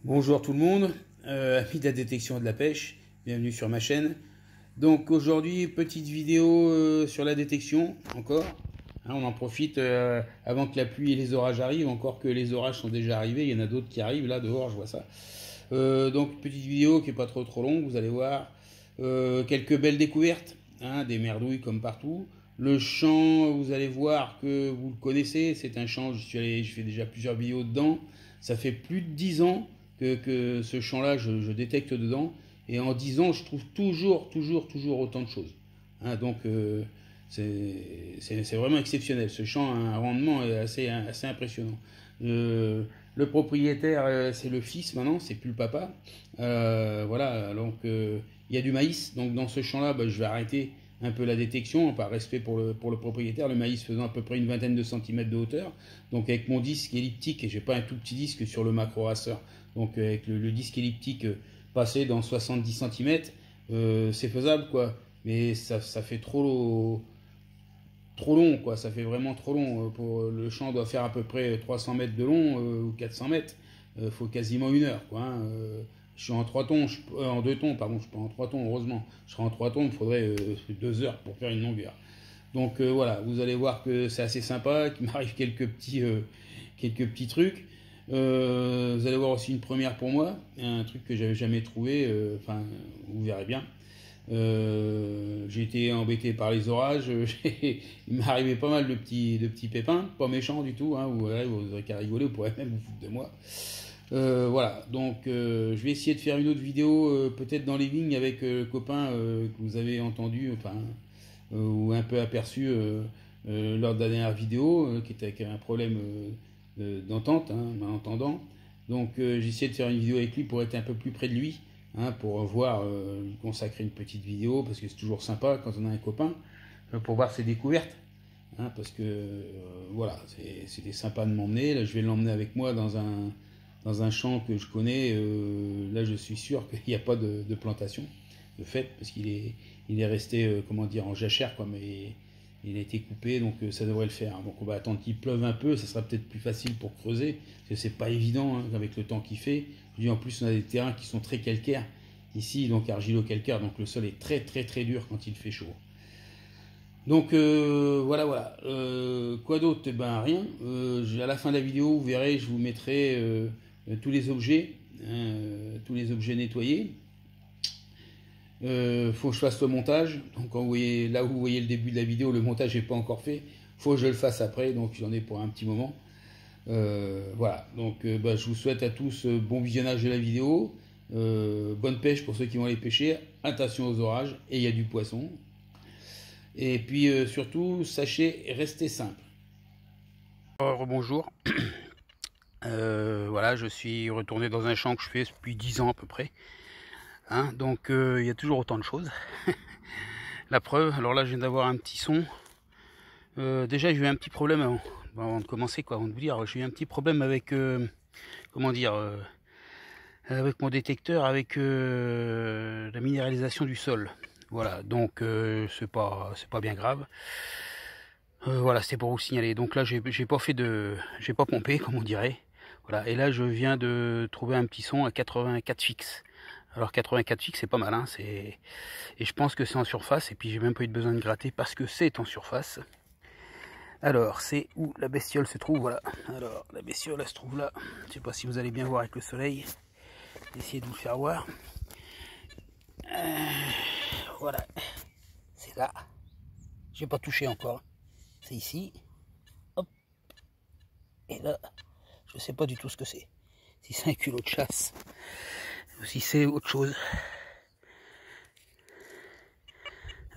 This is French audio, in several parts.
Bonjour tout le monde, amis de la détection de la pêche, bienvenue sur ma chaîne. Donc aujourd'hui, petite vidéo sur la détection, encore. Hein, on en profite avant que la pluie et les orages arrivent, encore que les orages sont déjà arrivés, il y en a d'autres qui arrivent, là dehors je vois ça. Donc petite vidéo qui n'est pas trop longue, vous allez voir. Quelques belles découvertes, hein, des merdouilles comme partout. Le champ, vous allez voir que vous le connaissez, c'est un champ, je fais déjà plusieurs vidéos dedans. Ça fait plus de 10 ans que ce champ-là, je détecte dedans. Et en 10 ans, je trouve toujours autant de choses. Hein, donc, c'est vraiment exceptionnel. Ce champ a un rendement assez impressionnant. Le propriétaire, c'est le fils maintenant, c'est plus le papa. Voilà, donc il y a du maïs. Donc dans ce champ-là, je vais arrêter un peu la détection, par respect pour le propriétaire, le maïs faisant à peu près une vingtaine de centimètres de hauteur. Donc avec mon disque elliptique, et j'ai pas un tout petit disque sur le Macro Racer, donc avec le disque elliptique passé dans 70 centimètres, c'est faisable quoi. Mais ça fait trop long quoi, ça fait vraiment trop long. Pour le champ doit faire à peu près 300 mètres de long ou 400 mètres, faut quasiment une heure quoi. Hein. Je suis en 3 tons, en 2 tons, pardon, je suis pas en 3 tons, heureusement. Je serai en 3 tons, il me faudrait 2 heures pour faire une longueur. Donc voilà, vous allez voir que c'est assez sympa, qu'il m'arrive quelques petits trucs. Vous allez voir aussi une première pour moi, un truc que j'avais jamais trouvé, enfin, vous verrez bien. J'ai été embêté par les orages, il m'est arrivé pas mal de petits pépins, pas méchants du tout, hein, vous aurez qu'à rigoler, vous pourrez même vous foutre de moi. Voilà, donc je vais essayer de faire une autre vidéo, peut-être dans les vignes avec le copain que vous avez entendu, enfin, ou un peu aperçu lors de la dernière vidéo, qui était avec un problème d'entente, hein, malentendant. Donc j'ai essayé de faire une vidéo avec lui pour être un peu plus près de lui, hein, pour voir, lui consacrer une petite vidéo, parce que c'est toujours sympa quand on a un copain, pour voir ses découvertes. Hein, parce que voilà, c'était sympa de m'emmener. Là, je vais l'emmener avec moi dans un champ que je connais. Là, je suis sûr qu'il n'y a pas de plantation de fait, parce qu'il est resté, comment dire, en jachère, quoi, mais il a été coupé, donc ça devrait le faire. Donc on va attendre qu'il pleuve un peu, ça sera peut-être plus facile pour creuser, parce que c'est pas évident hein, avec le temps qu'il fait. Je dis en plus, on a des terrains qui sont très calcaires ici, donc argilo-calcaire, donc le sol est très dur quand il fait chaud. Donc voilà. Quoi d'autre? Eh ben rien. À la fin de la vidéo, vous verrez, je vous mettrai tous les objets, hein, tous les objets nettoyés. Faut que je fasse le montage. Donc quand vous voyez, là où vous voyez le début de la vidéo, le montage n'est pas encore fait. Faut que je le fasse après, donc j'en ai pour un petit moment. Voilà. Donc je vous souhaite à tous bon visionnage de la vidéo. Bonne pêche pour ceux qui vont aller pêcher. Attention aux orages et il y a du poisson. Et puis surtout, sachez rester simple. Rebonjour. Voilà, je suis retourné dans un champ que je fais depuis 10 ans à peu près. Hein, donc il y a toujours autant de choses. La preuve, alors là je viens d'avoir un petit son. Déjà j'ai eu un petit problème avant de commencer, quoi, avant de vous dire, j'ai eu un petit problème avec, comment dire, avec mon détecteur, avec la minéralisation du sol. Voilà, donc c'est pas bien grave. Voilà, c'était pour vous signaler. Donc là, j'ai pas pompé, comme on dirait. Voilà, et là, je viens de trouver un petit son à 84 fixe. Alors 84 fixe, c'est pas mal, hein. Et je pense que c'est en surface. Et puis j'ai même pas eu besoin de gratter parce que c'est en surface. Alors, c'est où la bestiole se trouve? Voilà. Alors, la bestiole, elle se trouve là. Je sais pas si vous allez bien voir avec le soleil. Essayez de vous le faire voir. Voilà, c'est là. J'ai pas touché encore. C'est ici. Hop. Et là, je sais pas du tout ce que c'est. Si c'est un culot de chasse, ou si c'est autre chose.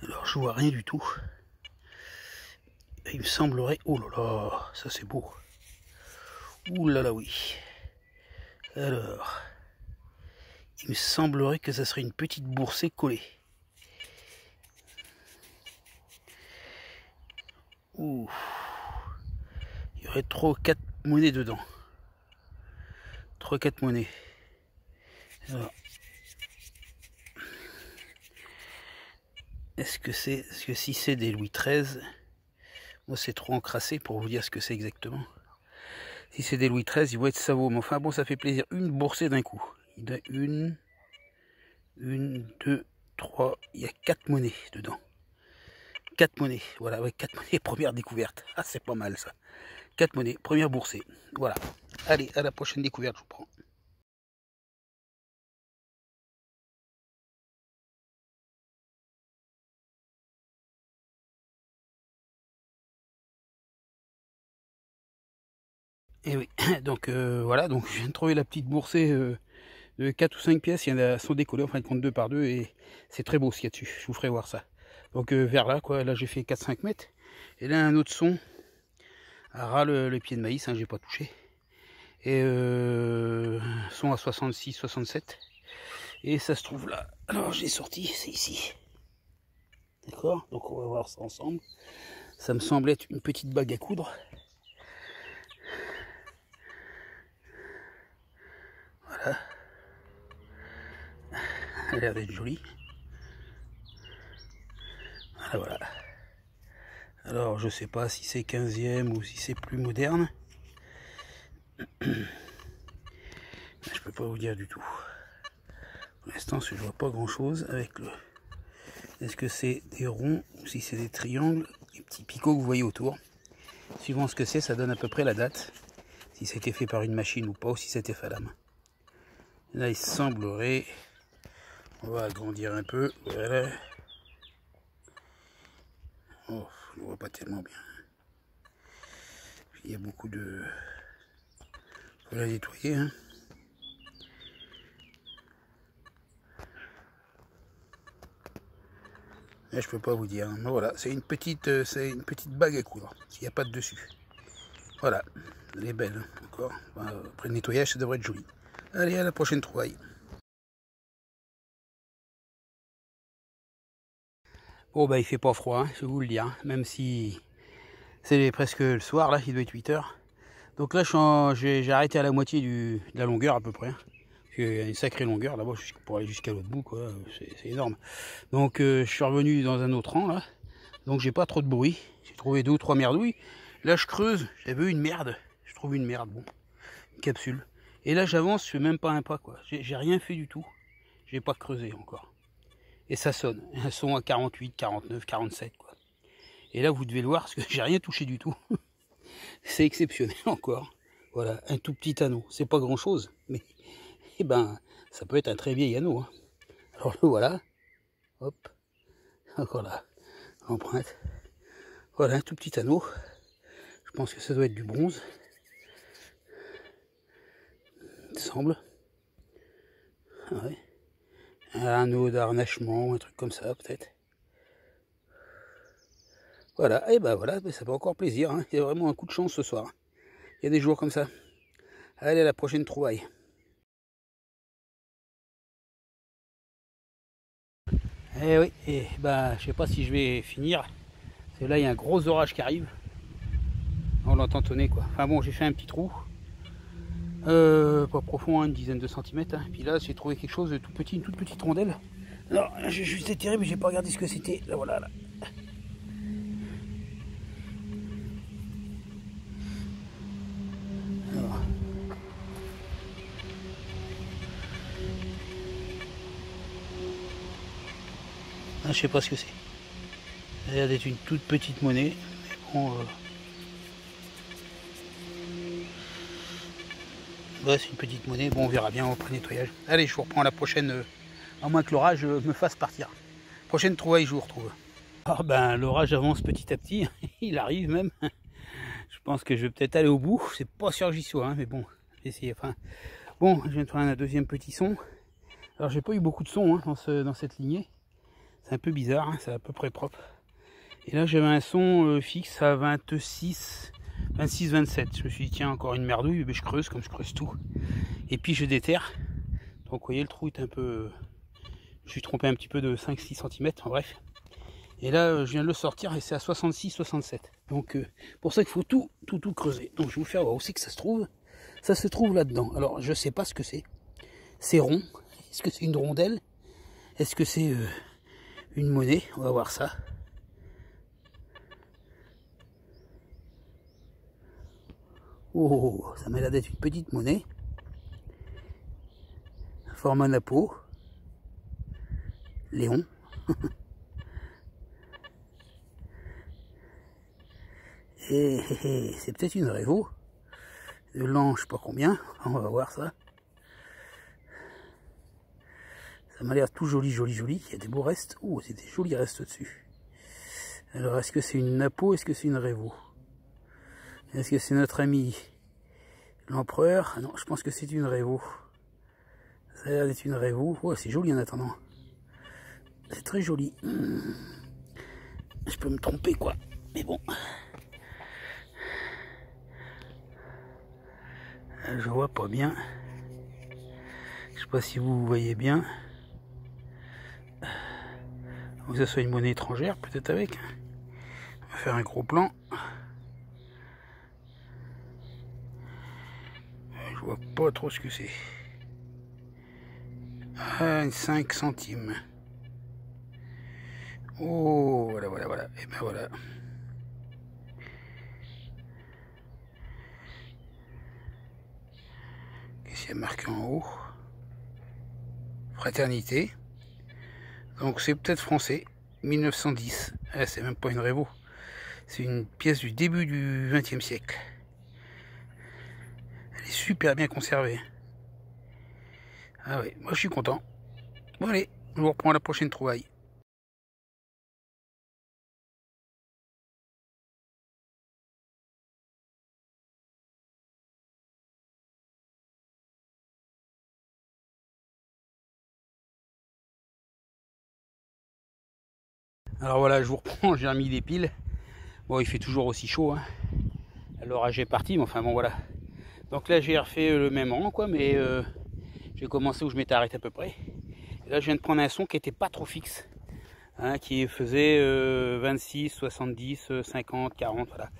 Alors, je vois rien du tout. Il me semblerait... Oh là là, ça c'est beau. Ouh là là, oui. Alors, il me semblerait que ça serait une petite boursée collée. Ouh. Il y aurait 3 ou 4 monnaies dedans. 3 ou 4 monnaies. Alors, est-ce que si c'est des Louis XIII, moi c'est trop encrassé pour vous dire ce que c'est exactement. Si c'est des Louis XIII, ils vont être savoureux. Mais enfin bon, ça fait plaisir. Une boursée d'un coup. Il y a une, deux, trois. Il y a 4 monnaies dedans. 4 monnaies. Voilà, ouais, 4 monnaies. Première découverte. Ah, c'est pas mal ça. 4 monnaies. Première boursée. Voilà. Allez, à la prochaine découverte, je vous prends. Et oui, donc voilà, donc je viens de trouver la petite boursée de 4 ou 5 pièces, il y en a sont décollées, enfin, compte 2 par 2, et c'est très beau ce qu'il y a dessus, je vous ferai voir ça. Donc vers là, quoi, là j'ai fait 4-5 mètres, et là un autre son, à ras le pied de maïs, hein, j'ai pas touché, et son à 66-67, et ça se trouve là, alors j'ai sorti, c'est ici, d'accord, donc on va voir ça ensemble, ça me semble être une petite bague à coudre. Voilà. Elle a l'air d'être jolie. Voilà. Alors je sais pas si c'est 15e ou si c'est plus moderne. Je peux pas vous dire du tout. Pour l'instant je vois pas grand chose avec le. Est-ce que c'est des ronds ou si c'est des triangles, des petits picots que vous voyez autour. Suivant ce que c'est, ça donne à peu près la date. Si ça a été fait par une machine ou pas, ou si c'était fait à la main. Là il semblerait. On va agrandir un peu. Voilà. Oh, je ne vois pas tellement bien. Puis, il y a beaucoup de... Faut la nettoyer. Hein. Là, je peux pas vous dire. Mais voilà, c'est une petite bague à coudre. Il n'y a pas de dessus. Voilà, elle est belle. Encore. Après le nettoyage, ça devrait être joli. Allez, à la prochaine trouvaille. Bon bah il fait pas froid, hein, je vais vous le dire, hein, même si c'est presque le soir là, il doit être 8 heures. Donc là j'ai arrêté à la moitié de la longueur à peu près. Hein. Il y a une sacrée longueur là-bas pour aller jusqu'à l'autre bout, quoi, c'est énorme. Donc je suis revenu dans un autre rang là, donc j'ai pas trop de bruit. J'ai trouvé 2 ou 3 merdouilles. Là je creuse, j'avais une merde, je trouve une merde, bon, une capsule. Et là j'avance, je fais même pas un pas quoi, j'ai rien fait du tout, j'ai pas creusé encore. Et ça sonne, un son à 48, 49, 47 quoi. Et là vous devez le voir parce que j'ai rien touché du tout. C'est exceptionnel encore. Voilà, un tout petit anneau, c'est pas grand chose, mais eh ben ça peut être un très vieil anneau. Hein. Alors le voilà, hop, encore là, empreinte. Voilà un tout petit anneau. Je pense que ça doit être du bronze. Il semble. Ah ouais. Un anneau d'harnachement, un truc comme ça peut-être. Voilà, et ben voilà, ça fait encore plaisir. Hein. Il y a vraiment un coup de chance ce soir. Il y a des jours comme ça. Allez, à la prochaine trouvaille. Eh oui, et ben je sais pas si je vais finir. Parce que là il y a un gros orage qui arrive. On l'entend tonner quoi. Enfin bon, j'ai fait un petit trou. Pas profond, hein, une dizaine de centimètres. Hein. Puis là j'ai trouvé quelque chose de tout petit, une toute petite rondelle. Alors j'ai juste étiré mais j'ai pas regardé ce que c'était. Là voilà là. Alors. Ah, je sais pas ce que c'est. Ça a l'air d'être une toute petite monnaie. Mais bon, ouais, c'est une petite monnaie. Bon, on verra bien après le nettoyage. Allez, je vous reprends la prochaine. À moins que l'orage me fasse partir. Prochaine trouvaille, je vous retrouve. Ah ben, l'orage avance petit à petit. Il arrive même. Je pense que je vais peut-être aller au bout. C'est pas sûr que j'y sois, hein, mais bon, j'ai essayé. Enfin, bon, je viens de faire un deuxième petit son. Alors, j'ai pas eu beaucoup de sons hein, dans cette lignée. C'est un peu bizarre, hein, c'est à peu près propre. Et là, j'avais un son fixe à 26, 27. Je me suis dit, tiens, encore une merdouille, mais je creuse comme je creuse tout. Et puis, je déterre. Donc, vous voyez, le trou est un peu... Je suis trompé un petit peu de 5-6 cm, en bref. Et là, je viens de le sortir et c'est à 66-67. Donc, pour ça qu'il faut tout creuser. Donc, je vais vous faire voir où c'est que ça se trouve. Ça se trouve là-dedans. Alors, je sais pas ce que c'est. C'est rond. Est-ce que c'est une rondelle? Est-ce que c'est une monnaie? On va voir ça. Oh, ça m'a l'air d'être une petite monnaie. Format Napo. Léon. Et c'est peut-être une Révo. De l'an, je sais pas combien. On va voir ça. Ça m'a l'air tout joli, joli, joli. Il y a des beaux restes. Oh, c'est des jolis restes dessus. Alors, est-ce que c'est une Napo? Est-ce que c'est une Révo? Est-ce que c'est notre ami l'empereur? Ah non, je pense que c'est une Révo. Ça a l'air d'être une Révo. Oh, c'est joli en attendant. C'est très joli. Je peux me tromper, quoi. Mais bon. Je vois pas bien. Je sais pas si vous voyez bien. Que ça soit une monnaie étrangère, peut-être avec. On va faire un gros plan. Je vois pas trop ce que c'est. Ah, 5 centimes. Oh, voilà, voilà, voilà. Et ben voilà. Qu'est-ce qu'il y a marqué en haut? Fraternité. Donc c'est peut-être français. 1910. Ah, c'est même pas une Révo. C'est une pièce du début du XXe siècle. Elle est super bien conservée. Ah oui, moi je suis content. Bon allez, je vous reprends à la prochaine trouvaille. Alors voilà, je vous reprends, j'ai remis des piles. Bon, il fait toujours aussi chaud, hein. L'orage est parti, mais enfin bon voilà. Donc là j'ai refait le même rang, quoi, mais j'ai commencé où je m'étais arrêté à peu près. Et là je viens de prendre un son qui était pas trop fixe, hein, qui faisait 26, 70, 50, 40, voilà.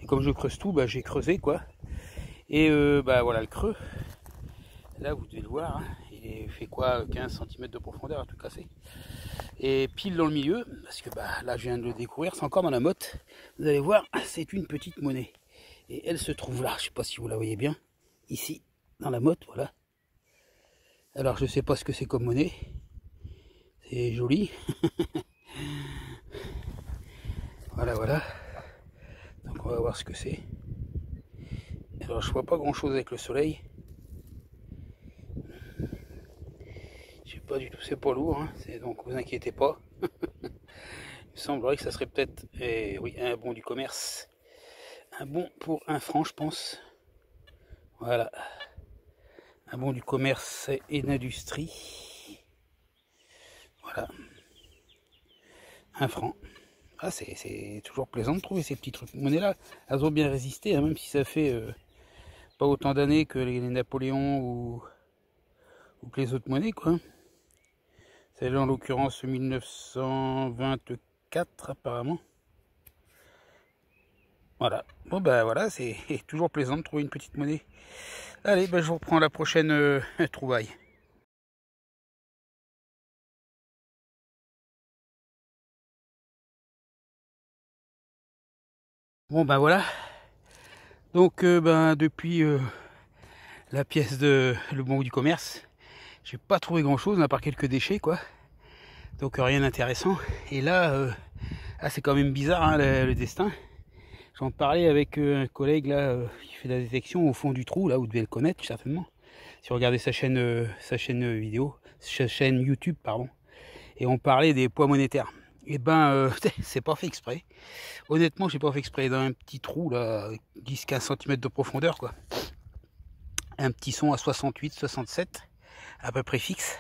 Et comme je creuse tout, bah, j'ai creusé, quoi. Et bah voilà le creux. Là vous devez le voir, hein, il fait quoi, 15 cm de profondeur à tout casser. Et pile dans le milieu, parce que bah, là je viens de le découvrir, c'est encore dans la motte. Vous allez voir, c'est une petite monnaie. Et elle se trouve là, je sais pas si vous la voyez bien, ici, dans la motte, voilà. Alors je sais pas ce que c'est comme monnaie. C'est joli. Voilà, voilà. Donc on va voir ce que c'est. Alors je vois pas grand chose avec le soleil. Je sais pas du tout, c'est pas lourd, hein. Donc vous inquiétez pas. Il me semblerait que ça serait peut-être, oui, un bon du commerce. Un bon pour un franc, je pense. Voilà. Un bon du commerce et d'industrie. Voilà. Un franc. Ah, c'est toujours plaisant de trouver ces petits trucs. Monnaies-là, elles ont bien résisté, hein, même si ça fait pas autant d'années que les Napoléons ou que les autres monnaies, quoi. Celle-là, en l'occurrence, 1924, apparemment. Voilà. Bon, ben voilà, c'est toujours plaisant de trouver une petite monnaie. Allez, ben, je vous reprends la prochaine trouvaille. Bon, ben voilà. Donc, ben, depuis la pièce de le bon du commerce, j'ai pas trouvé grand chose à part quelques déchets, quoi. Donc rien d'intéressant. Et là, c'est quand même bizarre, hein, le destin. J'en parlais avec un collègue là qui fait la détection au fond du trou, là vous devez le connaître certainement. Si vous regardez sa chaîne vidéo, sa chaîne YouTube, pardon. Et on parlait des poids monétaires. Et ben c'est pas fait exprès. Honnêtement, j'ai pas fait exprès. Dans un petit trou là, 10-15 cm de profondeur, quoi. Un petit son à 68, 67, à peu près fixe.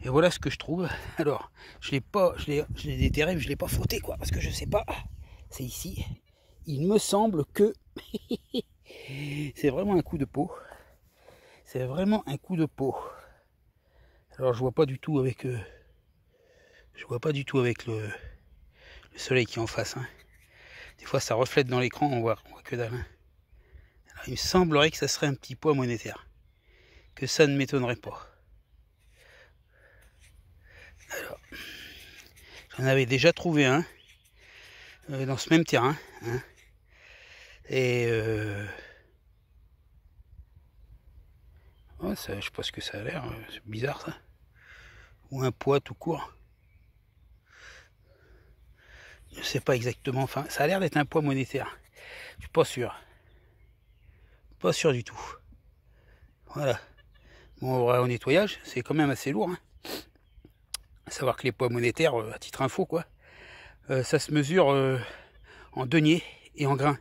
Et voilà ce que je trouve. Alors, je l'ai déterré, mais je l'ai pas frotté, quoi, parce que je sais pas. C'est ici. Il me semble que c'est vraiment un coup de peau. C'est vraiment un coup de peau. Alors, je vois pas du tout avec le soleil qui est en face, hein. Des fois, ça reflète dans l'écran, on voit que dalle, hein. Alors, il me semblerait que ça serait un petit poids monétaire. Que ça ne m'étonnerait pas. Alors, j'en avais déjà trouvé un dans ce même terrain, hein. Et Ouais, ça, je sais pas ce que ça a l'air, c'est bizarre ça. Ou un poids tout court. Je sais pas exactement, enfin ça a l'air d'être un poids monétaire. Je suis pas sûr. Pas sûr du tout. Voilà. Bon, on va au nettoyage, c'est quand même assez lourd. Hein. À savoir que les poids monétaires, à titre info quoi, ça se mesure en deniers et en grains.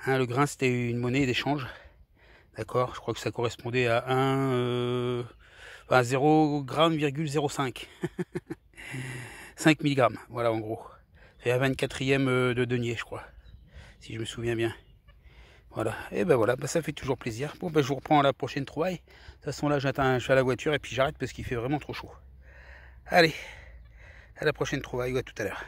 Hein, le grain c'était une monnaie d'échange. D'accord, je crois que ça correspondait à 0,05. 5 mg, voilà en gros. C'est la 24e de denier, je crois. Si je me souviens bien. Voilà, et ben voilà, ça fait toujours plaisir. Bon, ben je vous reprends à la prochaine trouvaille. De toute façon, là, je suis à la voiture et puis j'arrête parce qu'il fait vraiment trop chaud. Allez, à la prochaine trouvaille, ou à tout à l'heure.